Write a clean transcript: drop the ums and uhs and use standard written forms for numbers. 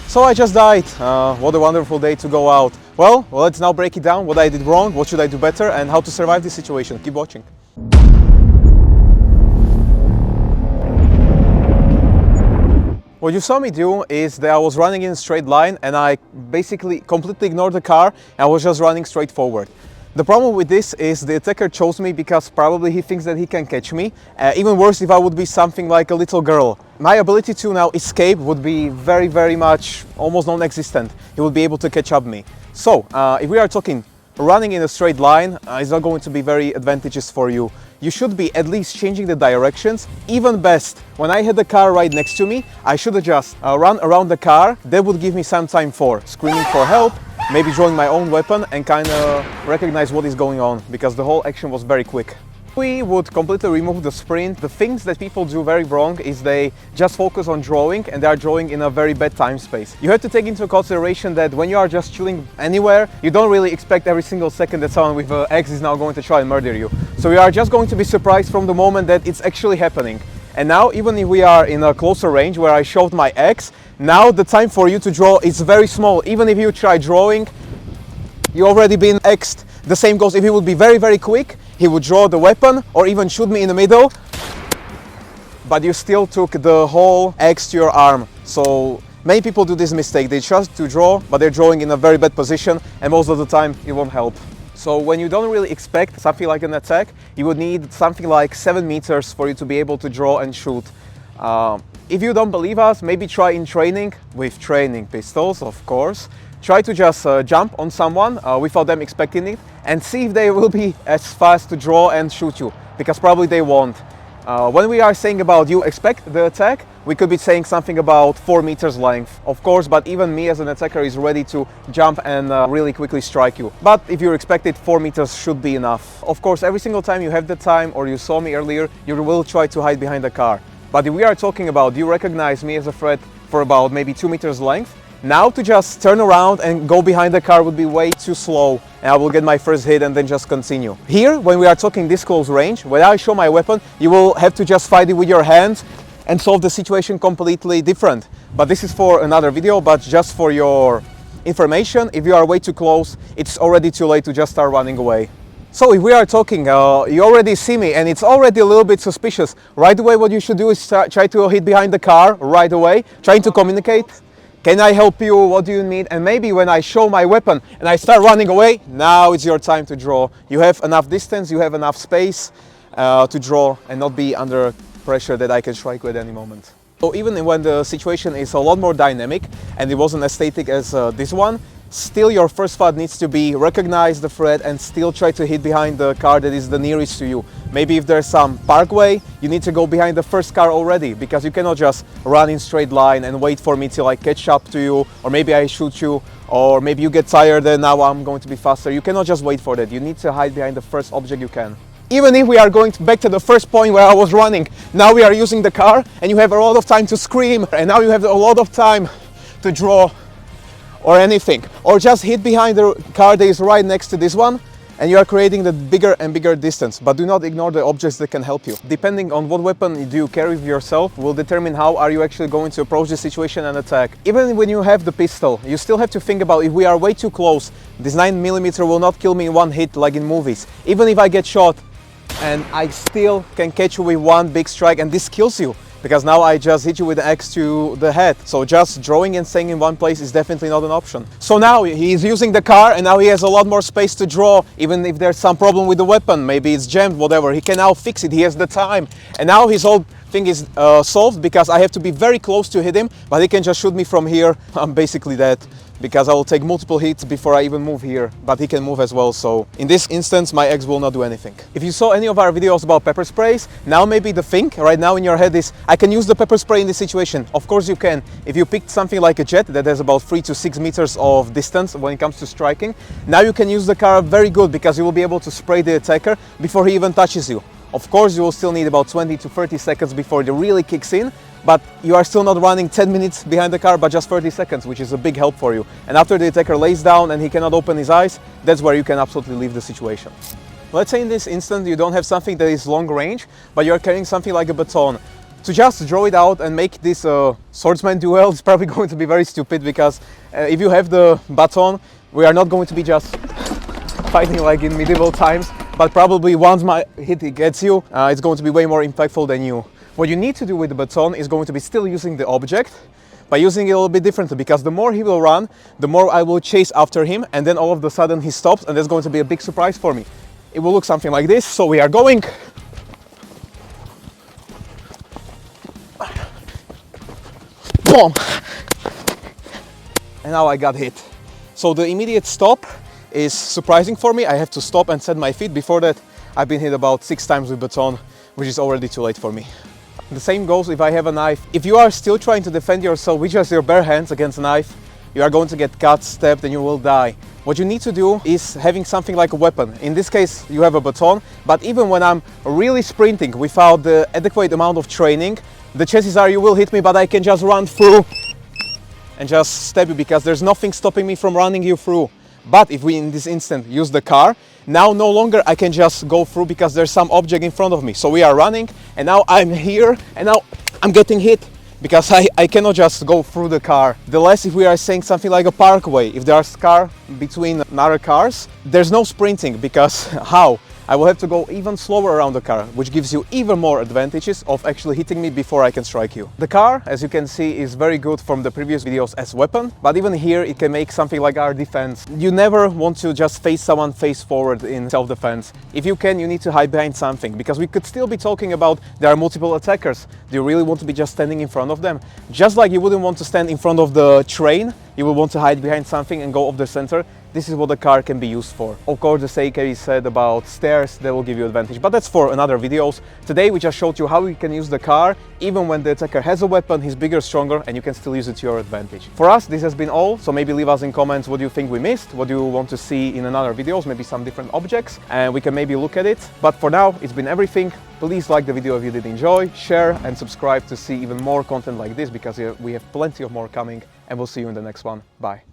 So I just died. What a wonderful day to go out. Well, let's now break it down. What I did wrong, what should I do better, and how to survive this situation. Keep watching. What you saw me do is that I was running in a straight line and I basically completely ignored the car and I was just running straight forward. The problem with this is the attacker chose me because probably he thinks that he can catch me. Even worse if I would be something like a little girl. My ability to now escape would be very much almost non-existent. He would be able to catch up me. So if we are talking running in a straight line, is not going to be very advantageous for you. You should be at least changing the directions. Even best, when I had the car right next to me, I should just run around the car. That would give me some time for screaming for help, maybe drawing my own weapon and kind of recognize what is going on, because the whole action was very quick. We would completely remove the sprint. The things that people do very wrong is they just focus on drawing and they are drawing in a very bad time space. You have to take into consideration that when you are just chilling anywhere, you don't really expect every single second that someone with an axe is now going to try and murder you. So you are just going to be surprised from the moment that it's actually happening. And now, even if we are in a closer range where I showed my axe, now the time for you to draw is very small. Even if you try drawing, you already been axed. The same goes if he would be very quick, he would draw the weapon or even shoot me in the middle, but you still took the whole axe to your arm. So many people do this mistake. They trust to draw, but they're drawing in a very bad position and most of the time it won't help. So when you don't really expect something like an attack, you would need something like 7 meters for you to be able to draw and shoot. If you don't believe us, maybe try in training with training pistols, of course. Try to just jump on someone without them expecting it and see if they will be as fast to draw and shoot you, because probably they won't. When we are saying about you expect the attack, we could be saying something about 4 meters length, of course, but even me as an attacker is ready to jump and really quickly strike you. But if you expect it, 4 meters should be enough. Of course, every single time you have the time or you saw me earlier, you will try to hide behind the car. But if we are talking about you recognize me as a threat for about maybe 2 meters length, now to just turn around and go behind the car would be way too slow and I will get my first hit and then just continue. Here, when we are talking this close range, when I show my weapon, you will have to just fight it with your hands and solve the situation completely different. But this is for another video, but just for your information, if you are way too close, it's already too late to just start running away. So if we are talking, you already see me and it's already a little bit suspicious. Right away what you should do is try to hit behind the car right away, trying to communicate. Can I help you? What do you need? And maybe when I show my weapon and I start running away, now it's your time to draw. You have enough distance, you have enough space to draw and not be under pressure that I can strike you at any moment. So even when the situation is a lot more dynamic and it wasn't as static as this one, still your first thought needs to be recognize the threat and still try to hit behind the car that is the nearest to you. Maybe if there's some parkway, you need to go behind the first car already, because you cannot just run in straight line and wait for me till I catch up to you, or maybe I shoot you, or maybe you get tired and now I'm going to be faster. You cannot just wait for that. You need to hide behind the first object you can. Even if we are going back to the first point where I was running, now we are using the car and you have a lot of time to scream and now you have a lot of time to draw or anything, or just hit behind the car that is right next to this one and you are creating the bigger and bigger distance. But do not ignore the objects that can help you. Depending on what weapon do you carry with yourself will determine how are you actually going to approach the situation and attack. Even when you have the pistol, you still have to think about if we are way too close, this 9mm will not kill me in one hit like in movies. Even if I get shot and I still can catch you with one big strike and this kills you, because now I just hit you with an axe to the head. So just drawing and staying in one place is definitely not an option. So now he's using the car and now he has a lot more space to draw, even if there's some problem with the weapon, maybe it's jammed, whatever, he can now fix it, he has the time. And now his whole thing is solved, because I have to be very close to hit him, but he can just shoot me from here. I'm basically dead, because I will take multiple hits before I even move here, but he can move as well, so in this instance my axe will not do anything. If you saw any of our videos about pepper sprays, now maybe the thing right now in your head is, I can use the pepper spray in this situation. Of course you can. If you picked something like a jet that has about 3 to 6 meters of distance when it comes to striking, now you can use the car very good, because you will be able to spray the attacker before he even touches you. Of course you will still need about 20 to 30 seconds before it really kicks in, but you are still not running 10 minutes behind the car, but just 30 seconds, which is a big help for you. And after the attacker lays down and he cannot open his eyes, that's where you can absolutely leave the situation. Let's say in this instance you don't have something that is long range, but you're carrying something like a baton. To just draw it out and make this swordsman duel is probably going to be very stupid, because if you have the baton, we are not going to be just fighting like in medieval times, but probably once my hit gets you, it's going to be way more impactful than you. What you need to do with the baton is going to be still using the object, by using it a little bit differently, because the more he will run, the more I will chase after him, and then all of a sudden he stops, and that's going to be a big surprise for me. It will look something like this. So we are going. Boom! And now I got hit. So the immediate stop is surprising for me. I have to stop and set my feet. Before that, I've been hit about 6 times with baton, which is already too late for me. The same goes if I have a knife. If you are still trying to defend yourself with just your bare hands against a knife, you are going to get cut, stabbed, and you will die. What you need to do is having something like a weapon. In this case, you have a baton, but even when I'm really sprinting without the adequate amount of training, the chances are you will hit me, but I can just run through and just stab you, because there's nothing stopping me from running you through. But if we in this instant use the car, now no longer I can just go through because there's some object in front of me. So we are running, and now I'm here, and now I'm getting hit, because I cannot just go through the car. The less if we are saying something like a parkway, if there's car between other cars, there's no sprinting, because how? I will have to go even slower around the car, which gives you even more advantages of actually hitting me before I can strike you. The car, as you can see, is very good from the previous videos as weapon, but even here it can make something like our defense. You never want to just face someone face forward in self-defense. If you can, you need to hide behind something, because we could still be talking about there are multiple attackers. Do you really want to be just standing in front of them? Just like you wouldn't want to stand in front of the train, you will want to hide behind something and go off the center. This is what the car can be used for. Of course, the Seikei said about stairs, that will give you advantage, but that's for another videos. Today we just showed you how you can use the car, even when the attacker has a weapon, he's bigger, stronger, and you can still use it to your advantage. For us, this has been all, so maybe leave us in comments what do you think we missed, what do you want to see in another videos, maybe some different objects, and we can maybe look at it. But for now, it's been everything. Please like the video if you did enjoy, share and subscribe to see even more content like this, because we have plenty of more coming, and we'll see you in the next one. Bye.